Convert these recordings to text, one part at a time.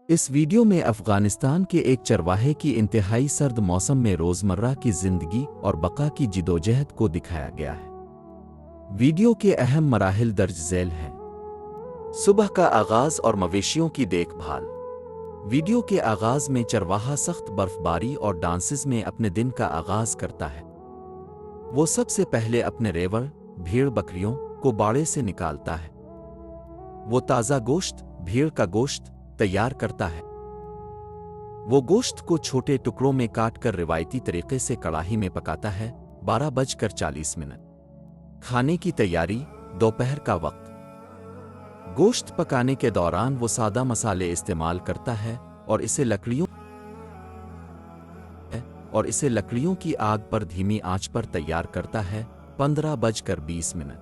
इस वीडियो में अफगानिस्तान के एक चरवाहे की इंतहाई सर्द मौसम में रोज़मर्रा की ज़िंदगी और बका की जिदोजहद को दिखाया गया है। वीडियो के अहम मराहिल दर्ज झैल हैं। सुबह का आगाज़ और मवेशियों की देखभाल। वीडियो के आगाज़ में चरवाहा सख्त बर्फबारी और डांसेस में अपने दिन का आगाज़ करता है। वो सबसे पहले अपने रेवड़, भेड़ बकरियों को बाड़े से निकालता है। वो ताज़ा गोश्त, भेड़ का गोश्त तैयार करता है। वो गोश्त को छोटे टुकड़ों में काट कर रिवायती तरीके से कड़ाही में पकाता है। 12:40। खाने की तैयारी, दोपहर का वक्त। गोश्त पकाने के दौरान वो सादा मसाले इस्तेमाल करता है और इसे लकड़ियों की आग पर धीमी आंच पर तैयार करता है। 15:20।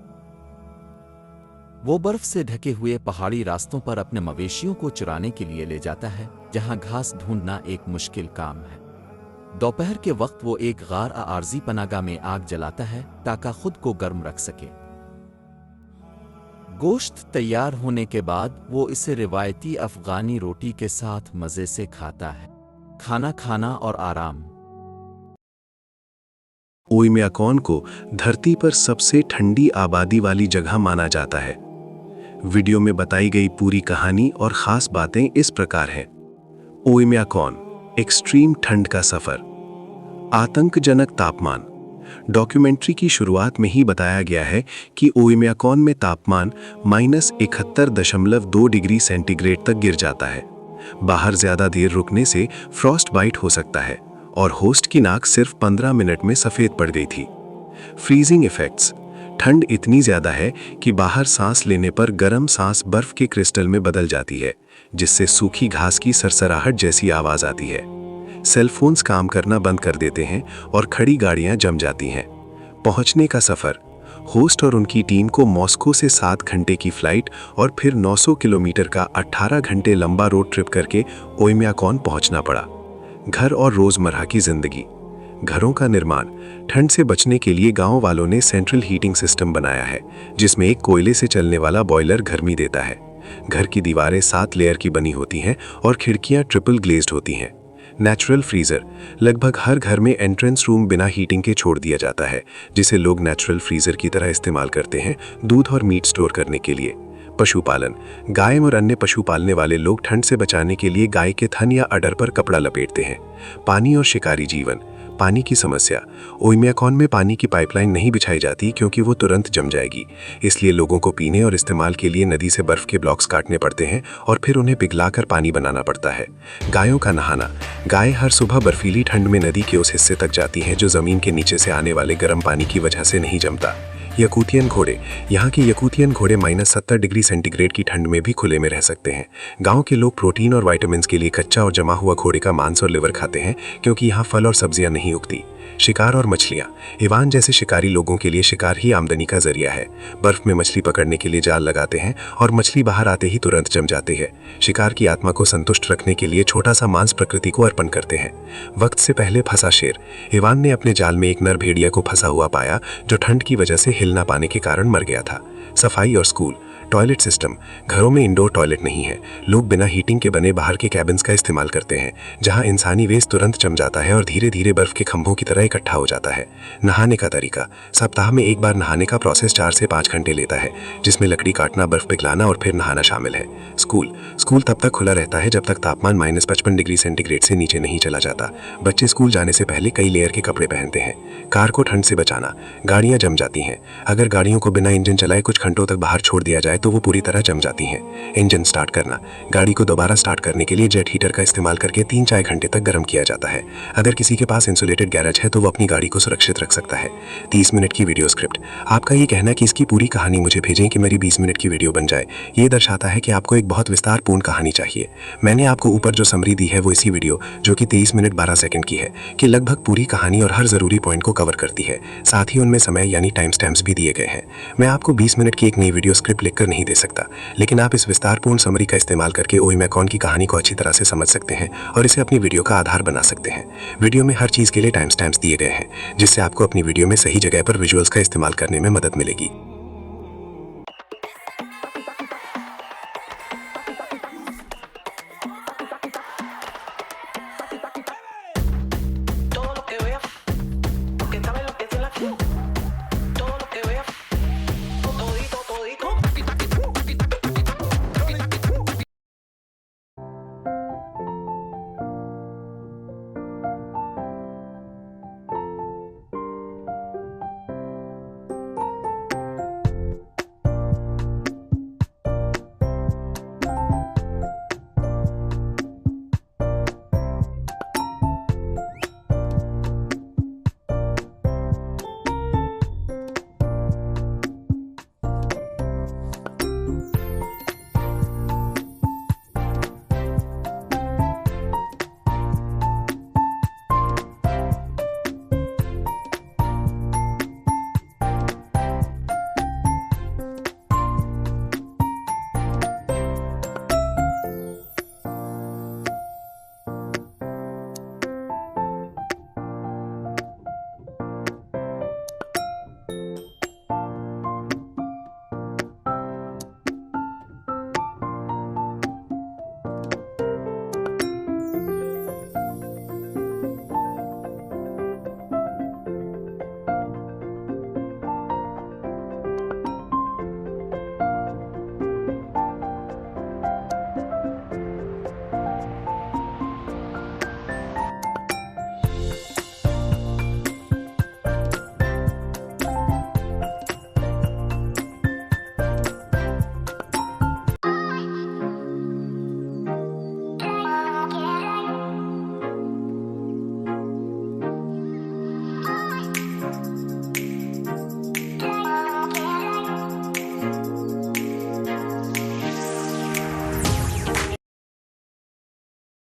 वो बर्फ से ढके हुए पहाड़ी रास्तों पर अपने मवेशियों को चराने के लिए ले जाता है, जहां घास ढूंढना एक मुश्किल काम है। दोपहर के वक्त वो एक गार आरजी पनागा में आग जलाता है ताकि खुद को गर्म रख सके। गोश्त तैयार होने के बाद वो इसे रिवायती अफगानी रोटी के साथ मज़े से खाता है। खाना खाना और आराम। ओयम्याकॉन को धरती पर सबसे ठंडी आबादी वाली जगह माना जाता है। वीडियो में बताई गई पूरी कहानी और खास बातें इस प्रकार हैं। ओयम्याकॉन, एक्सट्रीम ठंड का सफर। आतंकजनक तापमान। डॉक्यूमेंट्री की शुरुआत में ही बताया गया है कि ओयम्याकॉन में तापमान -71.2 डिग्री सेंटीग्रेड तक गिर जाता है। बाहर ज्यादा देर रुकने से फ्रॉस्ट बाइट हो सकता है और होस्ट की नाक सिर्फ 15 मिनट में सफेद पड़ गई थी। Freezing effects. ठंड इतनी ज्यादा है कि बाहर सांस लेने पर गर्म सांस बर्फ के क्रिस्टल में बदल जाती है, जिससे सूखी घास की सरसराहट जैसी आवाज आती है। सेल फोन्स काम करना बंद कर देते हैं और खड़ी गाड़ियां जम जाती हैं। पहुंचने का सफर। होस्ट और उनकी टीम को मॉस्को से 7 घंटे की फ्लाइट और फिर 900 किलोमीटर का 18 घंटे लंबा रोड ट्रिप करके ओयम्याकॉन पहुंचना पड़ा। घर और रोजमर्रा की जिंदगी। घरों का निर्माण। ठंड से बचने के लिए गांव वालों ने सेंट्रल हीटिंग सिस्टम बनाया है, जिसमें एक कोयले से चलने वाला बॉयलर गर्मी देता है। घर की दीवारें 7 लेयर की बनी होती हैं और खिड़कियां ट्रिपल ग्लेज्ड होती हैं। Natural freezer. लगभग हर घर में एंट्रेंस रूम बिना हीटिंग के छोड़ दिया जाता है, जिसे लोग नेचुरल फ्रीजर की तरह इस्तेमाल करते हैं दूध और मीट स्टोर करने के लिए। पशुपालन। गाय और अन्य पशु पालने वाले लोग ठंड से बचाने के लिए गाय के थन या अडर पर कपड़ा लपेटते हैं। पानी और शिकारी जीवन। पानी की समस्या। ओयम्याकॉन में पानी की पाइपलाइन नहीं बिछाई जाती क्योंकि वो तुरंत जम जाएगी, इसलिए लोगों को पीने और इस्तेमाल के लिए नदी से बर्फ के ब्लॉक्स काटने पड़ते हैं और फिर उन्हें पिघलाकर पानी बनाना पड़ता है। गायों का नहाना। गाय हर सुबह बर्फीली ठंड में नदी के उस हिस्से तक जाती हैं जो जमीन के नीचे से आने वाले गर्म पानी की वजह से नहीं जमता। यकूतियन घोड़े। यहाँ के यकूतियन घोड़े -70 डिग्री सेंटीग्रेड की ठंड में भी खुले में रह सकते हैं। गांव के लोग प्रोटीन और विटामिन के लिए कच्चा और जमा हुआ घोड़े का मांस और लिवर खाते हैं, क्योंकि यहाँ फल और सब्जियां नहीं उगती। शिकार और मछलियाँ। इवान जैसे शिकारी लोगों के लिए शिकार ही आमदनी का जरिया है। बर्फ में मछली पकड़ने के लिए जाल लगाते हैं और मछली बाहर आते ही तुरंत जम जाते हैं। शिकार की आत्मा को संतुष्ट रखने के लिए छोटा सा मांस प्रकृति को अर्पण करते हैं। वक्त से पहले फंसा शेर। इवान ने अपने जाल में एक नर भेड़िया को फंसा हुआ पाया, जो ठंड की वजह से हिल ना पाने के कारण मर गया था। सफाई और स्कूल। Toilet system. घरों में इंडोर टॉयलेट नहीं है। लोग बिना हीटिंग के बने बाहर के कैबिन्स का इस्तेमाल करते हैं, जहां इंसानी वेस्ट तुरंत जम जाता है और धीरे धीरे बर्फ के खंभों की तरह इकट्ठा हो जाता है। नहाने का तरीका। सप्ताह में एक बार नहाने का प्रोसेस 4 से 5 घंटे लेता है, जिसमें लकड़ी काटना, बर्फ पिघलाना और फिर नहाना शामिल है। स्कूल तब तक खुला रहता है जब तक तापमान -55 डिग्री सेंटीग्रेड से नीचे नहीं चला जाता। बच्चे स्कूल जाने से पहले कई लेयर के कपड़े पहनते हैं। कार को ठंड से बचाना। गाड़ियां जम जाती हैं। अगर गाड़ियों को बिना इंजन चलाए कुछ घंटों तक बाहर छोड़ दिया जाए तो वो पूरी तरह जम जाती हैं। इंजन स्टार्ट करना। गाड़ी को दोबारा स्टार्ट करने के लिए जेट हीटर का इस्तेमाल करके 3-4 घंटे तक गर्म किया जाता है। अगर किसी के पास इंसुलेटेड गैरेज है तो वो अपनी गाड़ी को सुरक्षित रख सकता है। 30 मिनट की वीडियो स्क्रिप्ट। आपका ये कहना कि इसकी पूरी कहानी मुझे भेजें कि मेरी 20 मिनट की वीडियो बन जाए, ये दर्शाता है कि आपको एक बहुत विस्तारपूर्ण कहानी चाहिए। मैंने आपको ऊपर जो समरी दी है वो इसी वीडियो, जो कि 23 मिनट 12 सेकंड की है, कि लगभग पूरी कहानी और हर जरूरी पॉइंट को कवर करती है। साथ ही उनमें समय यानी टाइम स्टैम्प्स भी दिए गए हैं। मैं आपको 20 मिनट की एक नई वीडियो स्क्रिप्ट लिखकर नहीं दे सकता, लेकिन आप इस विस्तारपूर्ण समरी का इस्तेमाल करके ओयम्याकॉन की कहानी को अच्छी तरह से समझ सकते हैं और इसे अपनी वीडियो का आधार बना सकते हैं। वीडियो में हर चीज़ के लिए टाइम स्टैम्प्स दिए गए हैं, जिससे आपको अपनी वीडियो में सही जगह पर विजुअल्स का इस्तेमाल करने में मदद मिलेगी।